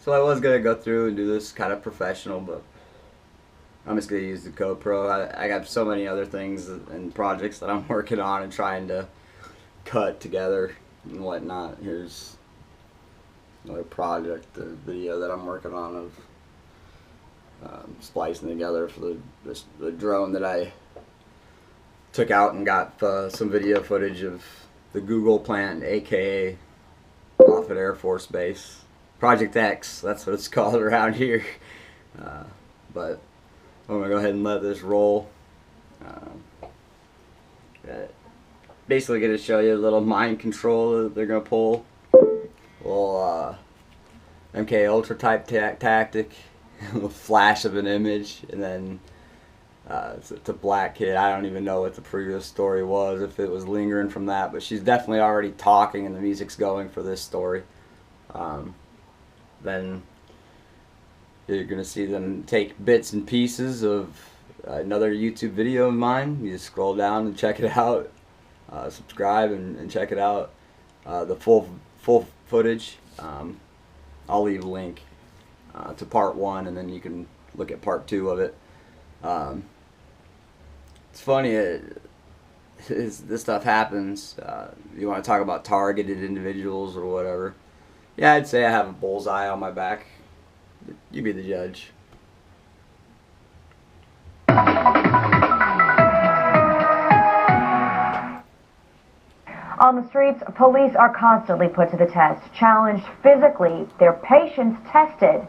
So I was gonna go through and do this kind of professional, but I'm just gonna use the GoPro. I got so many other things and projects that I'm working on and trying to cut together and whatnot. Here's another project, the video that I'm working on of splicing together for the drone that I took out and got some video footage of the Google plant, aka off at Air Force Base. Project X, that's what it's called around here. But I'm gonna go ahead and let this roll. Basically gonna show you a little mind control that they're gonna pull. A little MK Ultra type tactic. A little flash of an image, and then it's a black kid. I don't even know what the previous story was, if it was lingering from that, but she's definitely already talking and the music's going for this story. Then you're going to see them take bits and pieces of another YouTube video of mine. You just scroll down and check it out. Subscribe and check it out. The full footage. I'll leave a link to part 1, and then you can look at part 2 of it. It's funny, this stuff happens. You want to talk about targeted individuals or whatever. Yeah, I'd say I have a bullseye on my back. You be the judge. On the streets, police are constantly put to the test, challenged physically, their patience tested.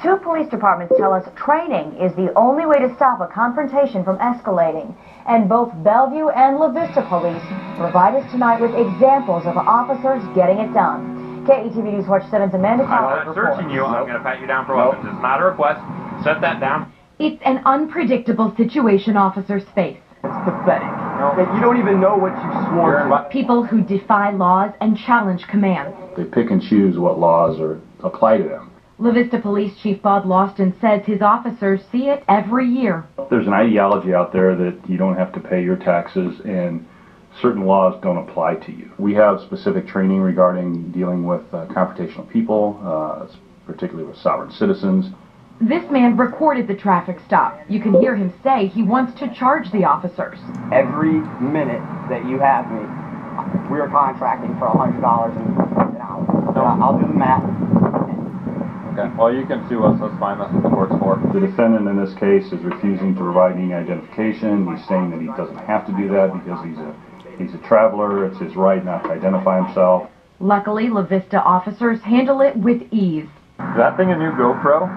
2 police departments tell us training is the only way to stop a confrontation from escalating. And both Bellevue and La Vista police provide us tonight with examples of officers getting it done. KETV News Watch 7's Amanda Cowell I'm not searching you. I'm going to pat you down for weapons. It's not a request. Set that down. It's an unpredictable situation officers face. It's pathetic. That you don't even know what you swore to. People who defy laws and challenge command. They pick and choose what laws apply to them. La Vista Police Chief Bob Lawston says his officers see it every year. There's an ideology out there that you don't have to pay your taxes and certain laws don't apply to you. We have specific training regarding dealing with confrontational people, particularly with sovereign citizens. This man recorded the traffic stop. You can hear him say he wants to charge the officers. Every minute that you have me, we are contracting for $100 an hour. I'll do the math. Okay, well, you can sue us. That's fine. That's what the court's for. The defendant in this case is refusing to provide any identification. He's saying that he doesn't have to do that because he's a traveler. It's his right not to identify himself. Luckily, La Vista officers handle it with ease. Is that thing a new GoPro?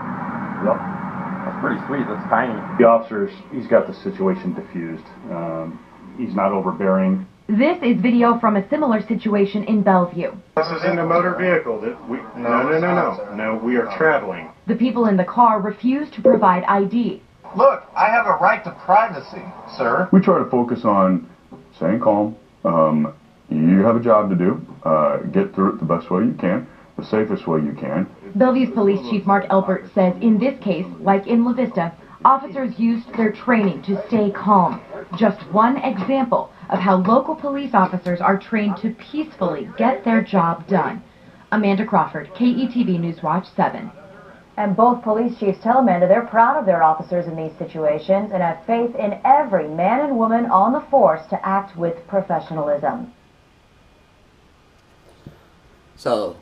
Yep. That's pretty sweet. That's tiny. The officers, he's got the situation diffused. He's not overbearing. This is video from a similar situation in Bellevue. This isn't a motor vehicle. No, we are traveling. The people in the car refuse to provide ID. Look, I have a right to privacy, sir. We try to focus on staying calm. You have a job to do. Get through it the best way you can, the safest way you can. Bellevue's Police Chief Mark Elbert says in this case, like in La Vista, officers used their training to stay calm. Just one example of how local police officers are trained to peacefully get their job done. Amanda Crawford, KETV News Watch 7. And both police chiefs tell Amanda they're proud of their officers in these situations and have faith in every man and woman on the force to act with professionalism. So,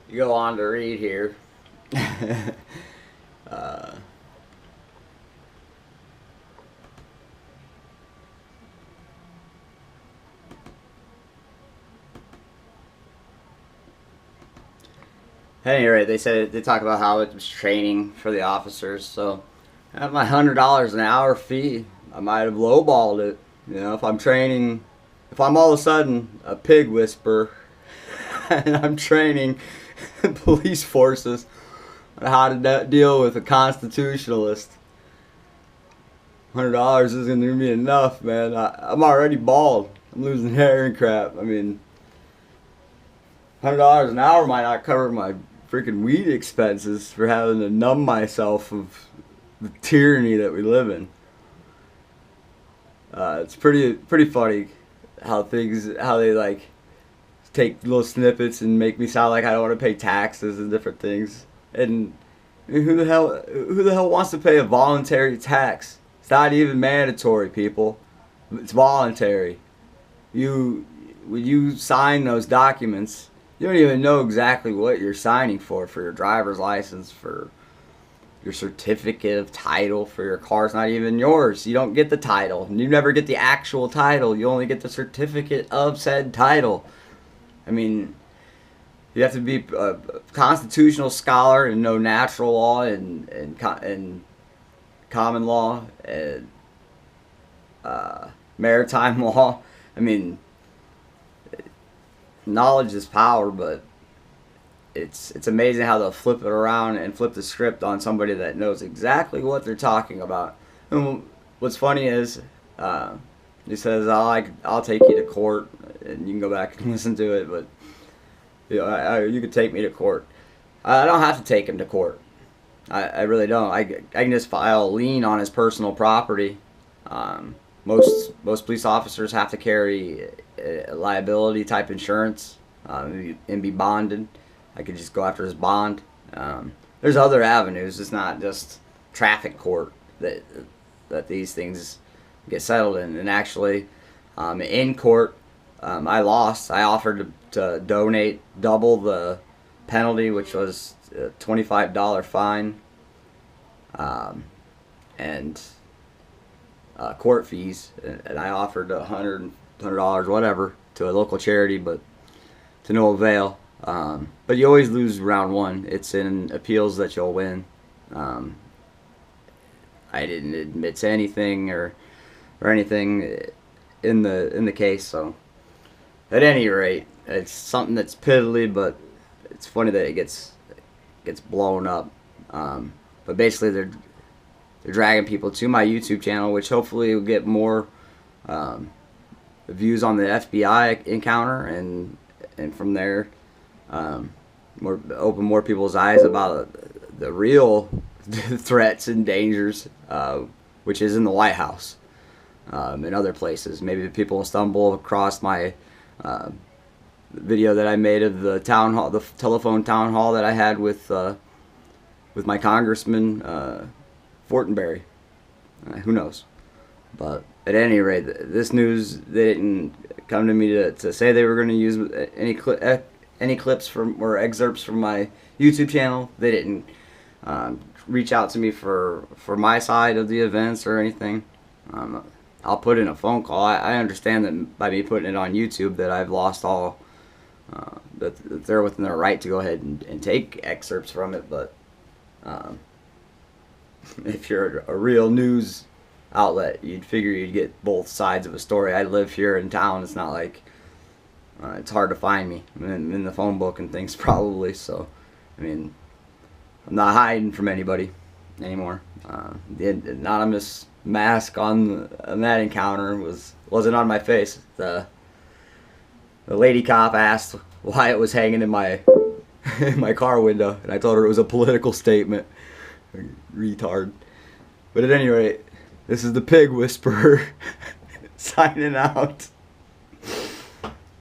you go on to read here. At any rate, they talk about how it was training for the officers. So, at my $100 an hour fee, I might have lowballed it. You know, if I'm training, if I'm all of a sudden a pig whisperer, and I'm training police forces on how to deal with a constitutionalist, $100 isn't going to be enough, man. I'm already bald. I'm losing hair and crap. I mean, $100 an hour might not cover my freaking weed expenses for having to numb myself of the tyranny that we live in. It's pretty funny how they like take little snippets and make me sound like I don't want to pay taxes and different things. And who the hell wants to pay a voluntary tax? It's not even mandatory, people. It's voluntary. When you sign those documents, you don't even know exactly what you're signing for your driver's license, for your certificate of title for your car. It's not even yours. You don't get the title. You never get the actual title. You only get the certificate of said title. I mean, you have to be a constitutional scholar and know natural law and common law and maritime law. I mean, knowledge is power, but it's amazing how they'll flip it around and flip the script on somebody that knows exactly what they're talking about. And what's funny is he says, I'll take you to court, and you can go back and listen to it, but you know, you could take me to court. I don't have to take him to court. I really don't. I can just file a lien on his personal property. Most police officers have to carry liability type insurance and be bonded. I could just go after his bond. There's other avenues. It's not just traffic court that these things get settled in. And actually, in court, I lost. I offered to donate double the penalty, which was a $25 fine, and court fees. And I offered $100, whatever, to a local charity, but to no avail. But you always lose round one. It's in appeals that you'll win. I didn't admit to anything or anything in the case. So at any rate, it's something that's piddly, but it's funny that it gets blown up. But basically, they're dragging people to my YouTube channel, which hopefully will get more views on the FBI encounter, and from there, open more people's eyes about the real threats and dangers, which is in the White House and other places. Maybe people will stumble across my video that I made of the town hall, the telephone town hall that I had with my congressman Fortenberry. Who knows? But at any rate, this news, they didn't come to me to say they were going to use any clips from or excerpts from my YouTube channel. They didn't reach out to me for my side of the events or anything. I'll put in a phone call. I understand that by me putting it on YouTube that I've lost all, that they're within their right to go ahead and take excerpts from it, but if you're a real news outlet, you'd figure you'd get both sides of a story. I live here in town. It's not like it's hard to find me. I'm in the phone book and things probably, so I mean, I'm not hiding from anybody anymore. The anonymous mask on that encounter wasn't on my face. The lady cop asked why it was hanging in my in my car window, and I told her it was a political statement. Retard. But at any rate, this is the Pig Whisperer signing out.